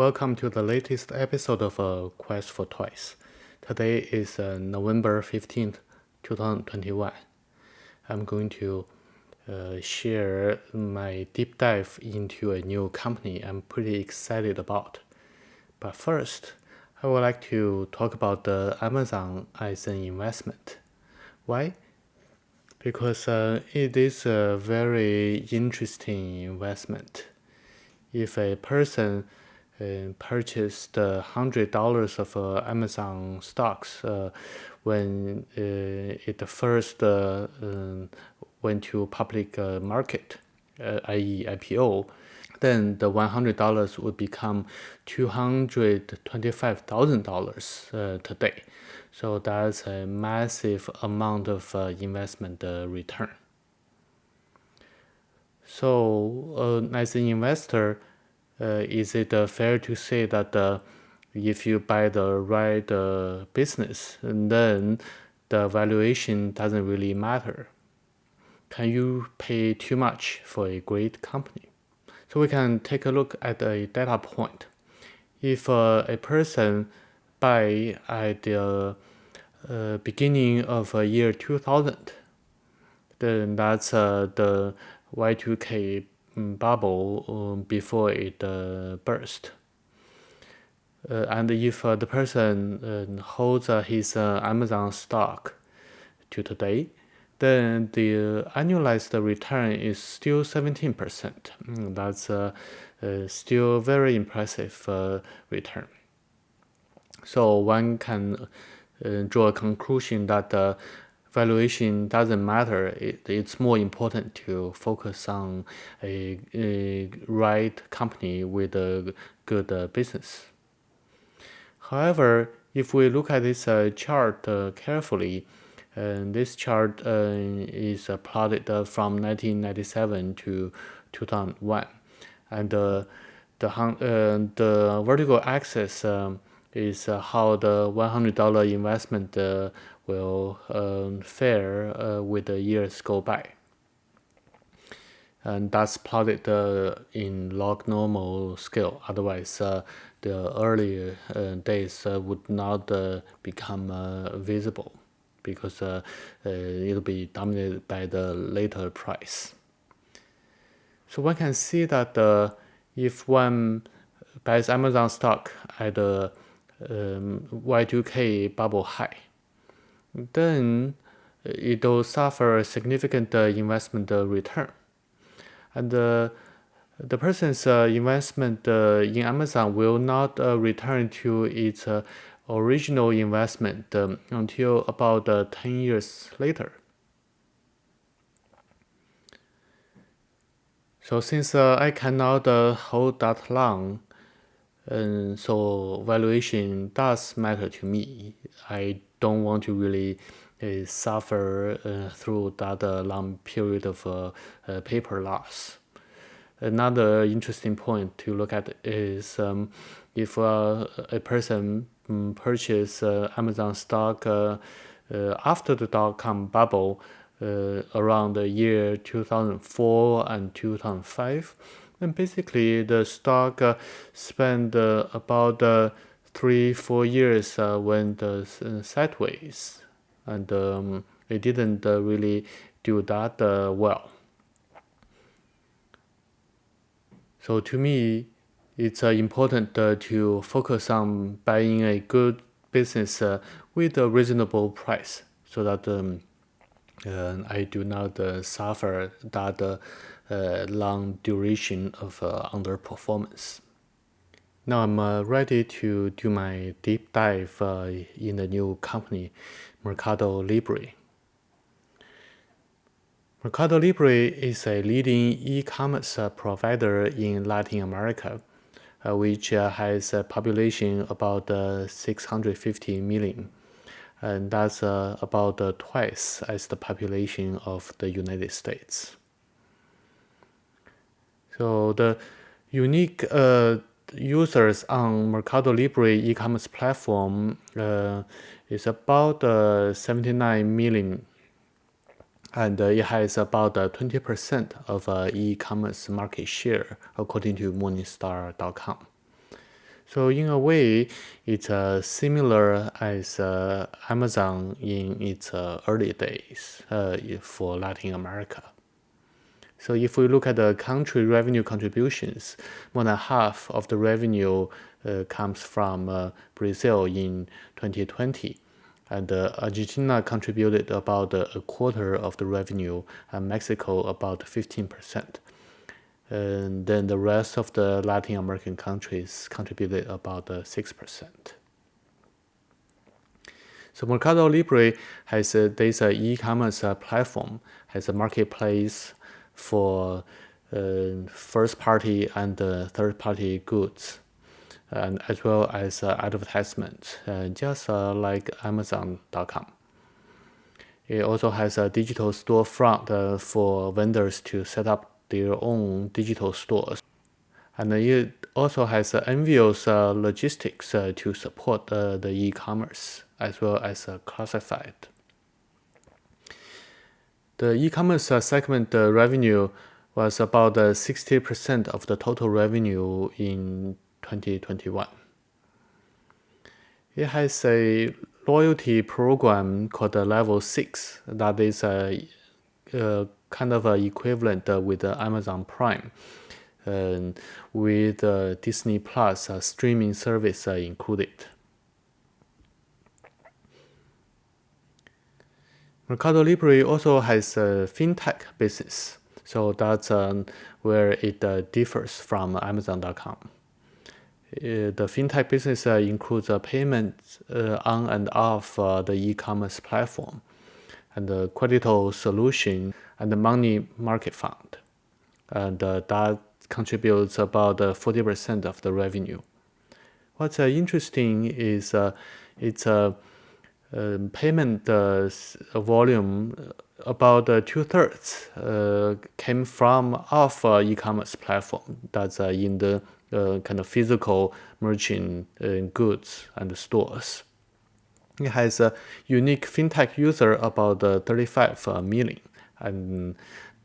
Welcome to the latest episode of Quest for Toys. Today is November 15th, 2021. I'm going to share my deep dive into a new company I'm pretty excited about. But first, I would like to talk about the Amazon as an investment. Why? Because it is a very interesting investment. If a person purchased $100 of Amazon stocks when it first went to public market, i.e. IPO, then the $100 would become $225,000 today. So that's a massive amount of investment return. So as an investor, is it fair to say that if you buy the right business, then the valuation doesn't really matter? Can you pay too much for a great company? So we can take a look at a data point. If a person buy at the beginning of year 2000, then that's the Y2K bubble before it burst. And if the person holds his Amazon stock to today, then the annualized return is still 17%. That's still very impressive return. So one can draw a conclusion that valuation doesn't matter. It's more important to focus on a right company with a good business. However, if we look at this chart carefully, this chart is plotted from 1997 to 2001, and the vertical axis is how the $100 investment will fare with the years go by. And that's plotted in log normal scale. Otherwise, the early days would not become visible because it'll be dominated by the later price. So one can see that if one buys Amazon stock at the Y2K bubble high, then it will suffer a significant investment return. And the person's investment in Amazon will not return to its original investment until about 10 years later. So since I cannot hold that long, so valuation does matter to me. I don't want to really suffer through that long period of paper loss. Another interesting point to look at is if a person purchase Amazon stock after the dot-com bubble around the year 2004 and 2005, then basically the stock spent about 3-4 years went sideways, and it didn't really do that well. So to me, it's important to focus on buying a good business with a reasonable price, so that I do not suffer that long duration of underperformance. Now I'm ready to do my deep dive in the new company, Mercado Libre. Mercado Libre is a leading e-commerce provider in Latin America, which has a population about 650 million. And that's about twice as the population of the United States. So the unique users on Mercado Libre e-commerce platform is about 79 million, and it has about 20% of e-commerce market share according to Morningstar.com. So in a way, it's similar as Amazon in its early days for Latin America. So if we look at the country revenue contributions, more than half of the revenue comes from Brazil in 2020. And Argentina contributed about a quarter of the revenue, and Mexico about 15%. And then the rest of the Latin American countries contributed about 6%. So Mercado Libre has this e-commerce platform, has a marketplace for first-party and third-party goods, and as well as advertisements, just like Amazon.com. It also has a digital storefront for vendors to set up their own digital stores. And it also has envious logistics to support the e-commerce as well as classified. The e-commerce segment revenue was about 60% of the total revenue in 2021. It has a loyalty program called Level 6 that is kind of equivalent with Amazon Prime, with Disney Plus streaming service included. Mercado Libre also has a fintech business, so that's where it differs from Amazon.com. The fintech business includes payments on and off the e-commerce platform, and the credit solution and the money market fund, and that contributes about 40% of the revenue. What's interesting is its payment volume, about 2/3 came from off e-commerce platform. That's in the kind of physical merchant goods and stores. It has a unique fintech user about 35 million, and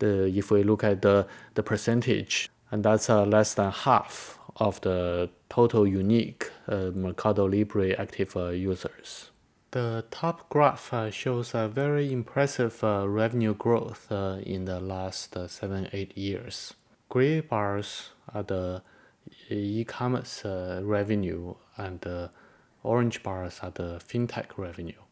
if we look at the percentage, and that's less than half of the total unique Mercado Libre active users. The top graph shows a very impressive revenue growth in the last 7-8 years. Gray bars are the e-commerce revenue, and the orange bars are the fintech revenue.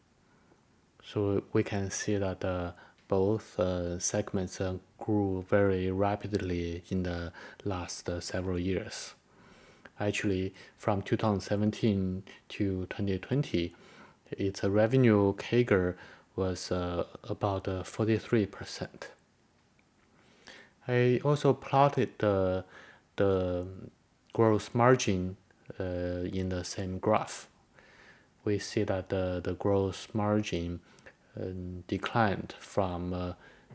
So we can see that both segments grew very rapidly in the last several years. Actually, from 2017 to 2020, its revenue CAGR was about 43%. I also plotted the gross margin in the same graph. We see that the gross margin declined from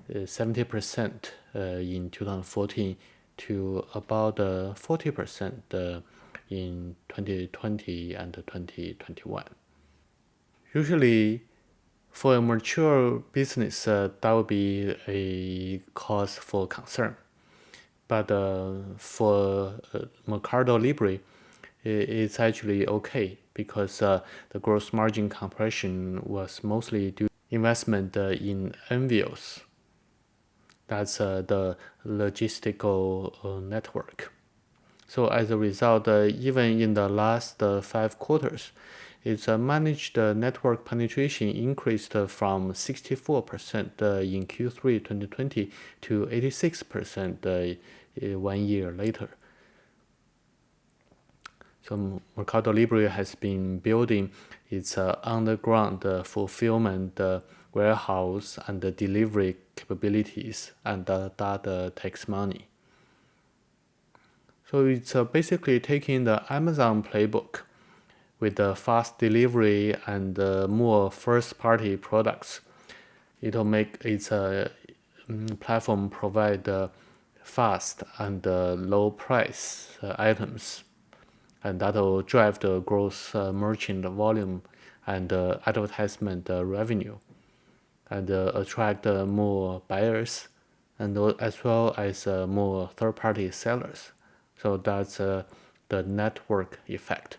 70% in 2014 to about 40% in 2020 and 2021. Usually, for a mature business, that would be a cause for concern. But for Mercado Libre, it's actually okay because the gross margin compression was mostly due to investment in Envios. That's the logistical network. So as a result, even in the last 5 quarters, its managed network penetration increased from 64% in Q3 2020 to 86% 1 year later. So Mercado Libre has been building its underground fulfillment warehouse and delivery capabilities, and that takes money. So it's basically taking the Amazon playbook with the fast delivery and more first-party products. It'll make its platform provide fast and low-price items, and that'll drive the gross merchant volume and advertisement revenue, and attract more buyers, and as well as more third-party sellers. So that's the network effect.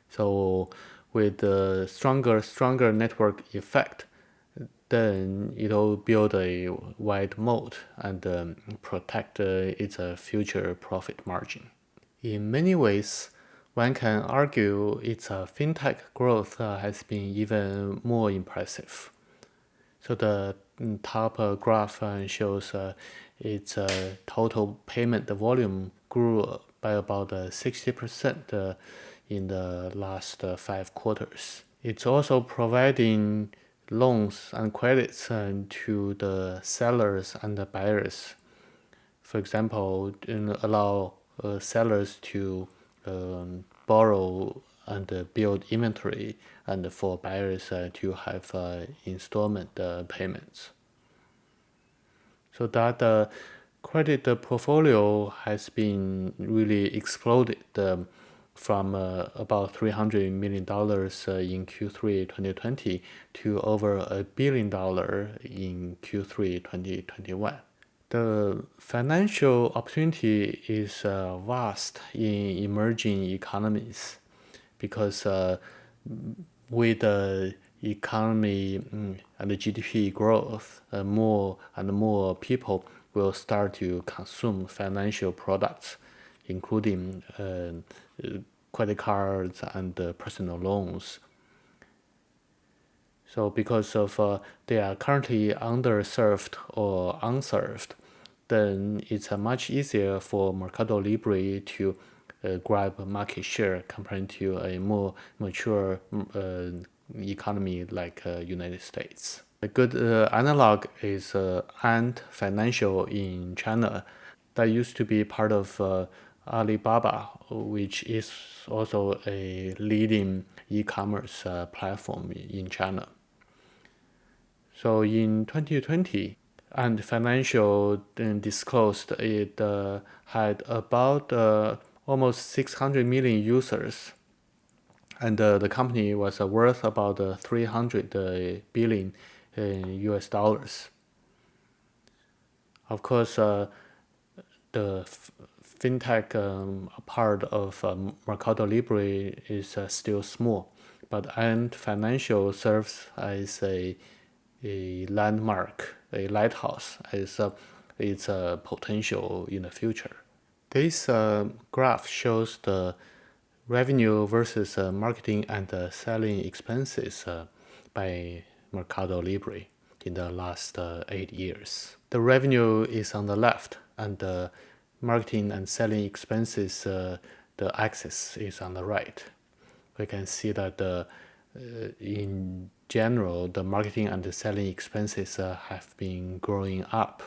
So with the stronger network effect, then it'll build a wide moat and protect its future profit margin. In many ways, one can argue its fintech growth has been even more impressive. So the top graph shows its total payment volume grew by about 60% in the last 5 quarters. It's also providing loans and credits to the sellers and the buyers. For example, allow sellers to borrow and build inventory, and for buyers to have installment payments. So that credit portfolio has been really exploded from about $300 million in Q3 2020 to over $1 billion in Q3 2021. The financial opportunity is vast in emerging economies because with the economy and the GDP growth, more and more people will start to consume financial products, including credit cards and personal loans. So because of they are currently underserved or unserved, then it's much easier for Mercado Libre to grab market share compared to a more mature economy like United States. A good analog is Ant Financial in China that used to be part of Alibaba, which is also a leading e-commerce platform in China. So in 2020, Ant Financial disclosed it had about almost 600 million users, and the company was worth about 300 billion US dollars. Of course, the fintech part of Mercado Libre is still small, but Ant Financial serves as a landmark, a lighthouse, as its potential in the future. This graph shows the revenue versus marketing and selling expenses by Mercado Libre in the last 8 years. The revenue is on the left, and the marketing and selling expenses, the axis is on the right. We can see that in general, the marketing and the selling expenses have been growing up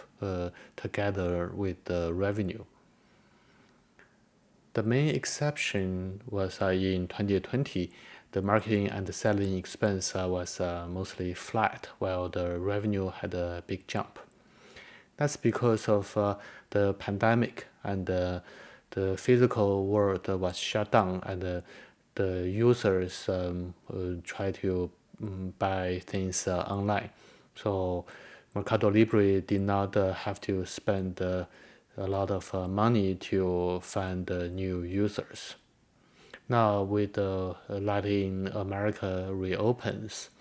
together with the revenue. The main exception was in 2020, the marketing and the selling expense was mostly flat, while the revenue had a big jump. That's because of the pandemic, and the physical world was shut down, and the users try to buy things online. So Mercado Libre did not have to spend a lot of money to find new users. Now with Latin America reopens,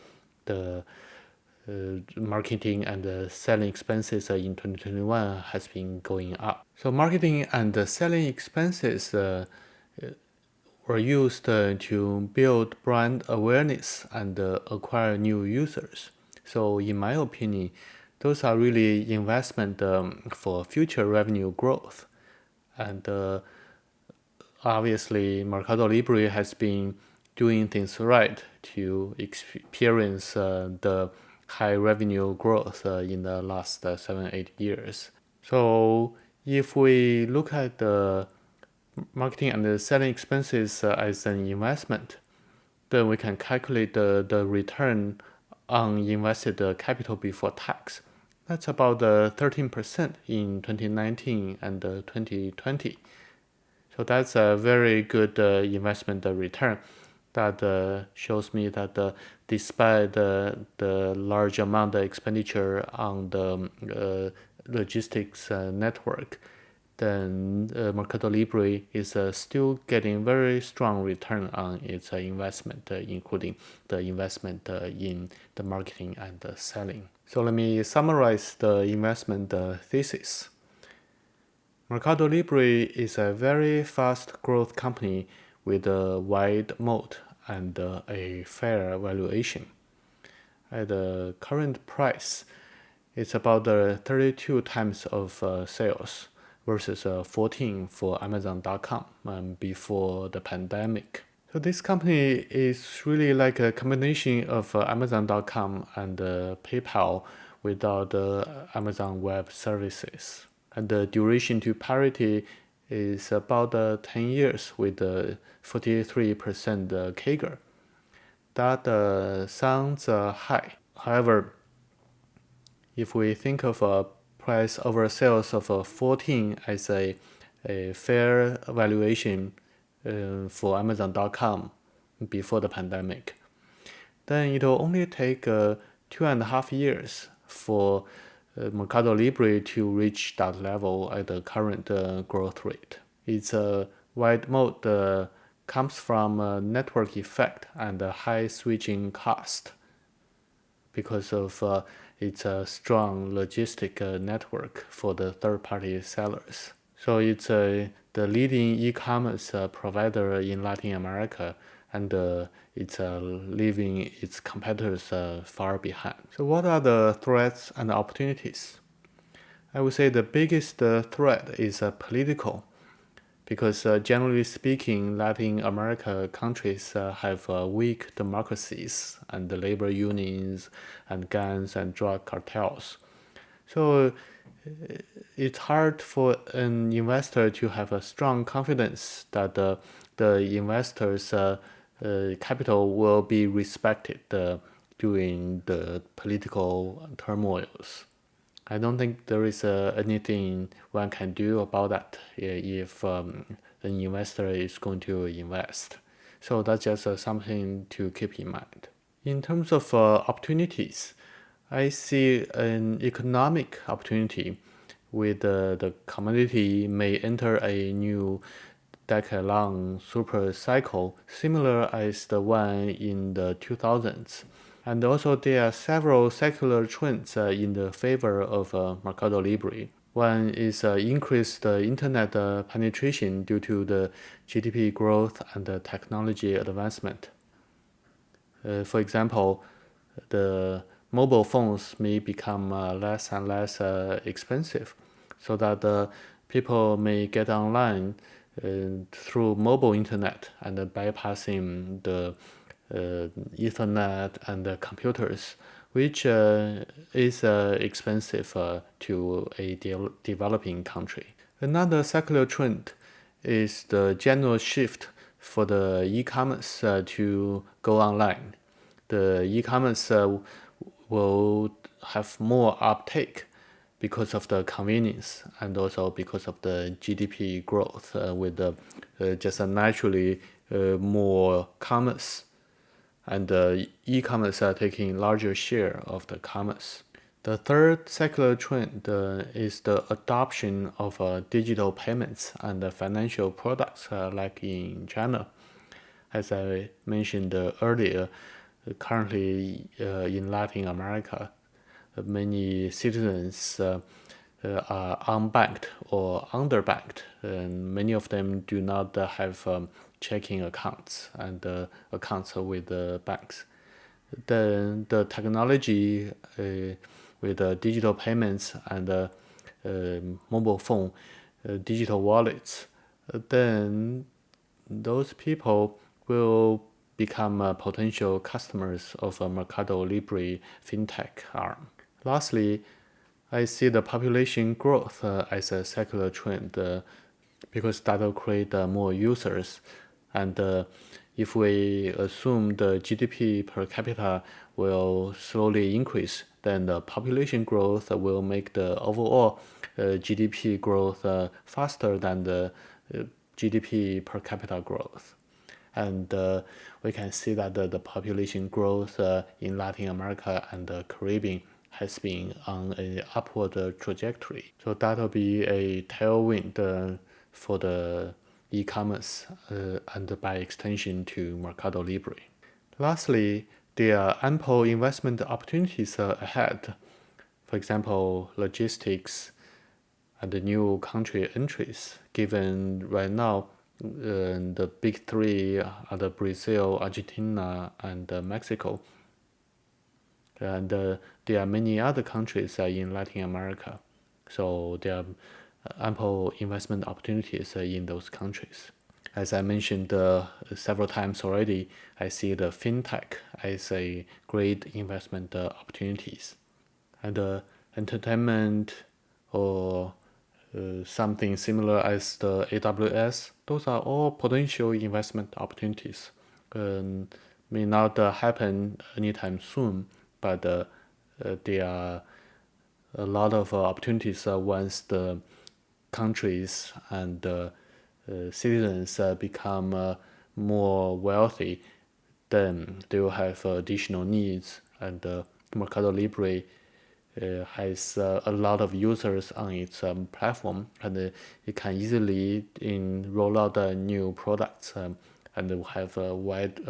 the marketing and selling expenses in 2021 has been going up. So marketing and selling expenses were used to build brand awareness and acquire new users. So in my opinion, those are really investment for future revenue growth. And obviously, Mercado Libre has been doing things right to experience the high revenue growth in the last 7-8 years. So if we look at the marketing and the selling expenses as an investment, then we can calculate the return on invested capital before tax. That's about 13% in 2019 and 2020. So that's a very good investment return. That shows me that despite the large amount of expenditure on the logistics network, then Mercado Libre is still getting very strong return on its investment, including the investment in the marketing and the selling. So let me summarize the investment thesis. Mercado Libre is a very fast growth company with a wide moat and a fair valuation. At the current price, it's about 32 times of sales versus 14 for Amazon.com before the pandemic. So this company is really like a combination of Amazon.com and PayPal without the Amazon Web Services. And the duration to parity is about 10 years with 43% CAGR. That sounds high. However, if we think of a price over sales of 14 as a fair valuation for Amazon.com before the pandemic, then it will only take 2.5 years for Mercado Libre to reach that level at the current growth rate. Its wide moat comes from a network effect and a high switching cost because of its strong logistic network for the third-party sellers. So it's the leading e-commerce provider in Latin America, and it's leaving its competitors far behind. So what are the threats and opportunities? I would say the biggest threat is political, because generally speaking, Latin America countries have weak democracies and the labor unions and guns and drug cartels. So it's hard for an investor to have a strong confidence that the investors' capital will be respected during the political turmoils. I don't think there is anything one can do about that if an investor is going to invest. So that's just something to keep in mind. In terms of opportunities, I see an economic opportunity with the commodity may enter a new decade-long super cycle similar as the one in the 2000s. And also there are several secular trends in the favor of Mercado Libre. One is increased internet penetration due to the GDP growth and the technology advancement. For example, the mobile phones may become less and less expensive, so that people may get online through mobile internet and bypassing the Ethernet and computers, which is expensive to a developing country. Another secular trend is the general shift for the e-commerce to go online. The e-commerce will have more uptake because of the convenience and also because of the GDP growth with just naturally more commerce, and e-commerce are taking larger share of the commerce. The third secular trend is the adoption of digital payments and financial products like in China. As I mentioned earlier, currently in Latin America, many citizens are unbanked or underbanked, and many of them do not have checking accounts and accounts with banks. Then the technology with digital payments and mobile phone, digital wallets, then those people will become potential customers of a Mercado Libre fintech arm. Lastly, I see the population growth as a secular trend because that will create more users. And if we assume the GDP per capita will slowly increase, then the population growth will make the overall GDP growth faster than the GDP per capita growth. And we can see that the population growth in Latin America and the Caribbean has been on an upward trajectory. So that will be a tailwind for the e-commerce and by extension to Mercado Libre. Lastly, there are ample investment opportunities ahead. For example, logistics and the new country entries, given right now the big three are the Brazil, Argentina, and Mexico. And there are many other countries in Latin America. So there are ample investment opportunities in those countries. As I mentioned several times already, I see the fintech as a great investment opportunities. And entertainment or something similar as the AWS, those are all potential investment opportunities. May not happen anytime soon, but there are a lot of opportunities once the countries and citizens become more wealthy, then they will have additional needs. And Mercado Libre has a lot of users on its platform, and it can easily roll out new products and will have a wide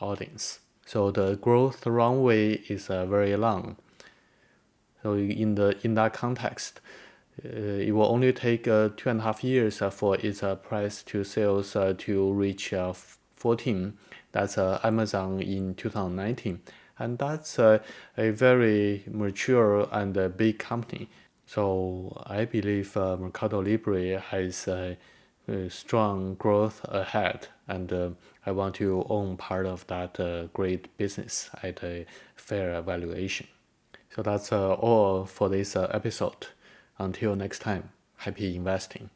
audience. So the growth runway is very long. So in that context, it will only take 2.5 years for its price to sales to reach 14. That's Amazon in 2019, and that's a very mature and big company. So I believe Mercado Libre has strong growth ahead, and I want to own part of that great business at a fair valuation. So that's all for this episode. Until next time, happy investing.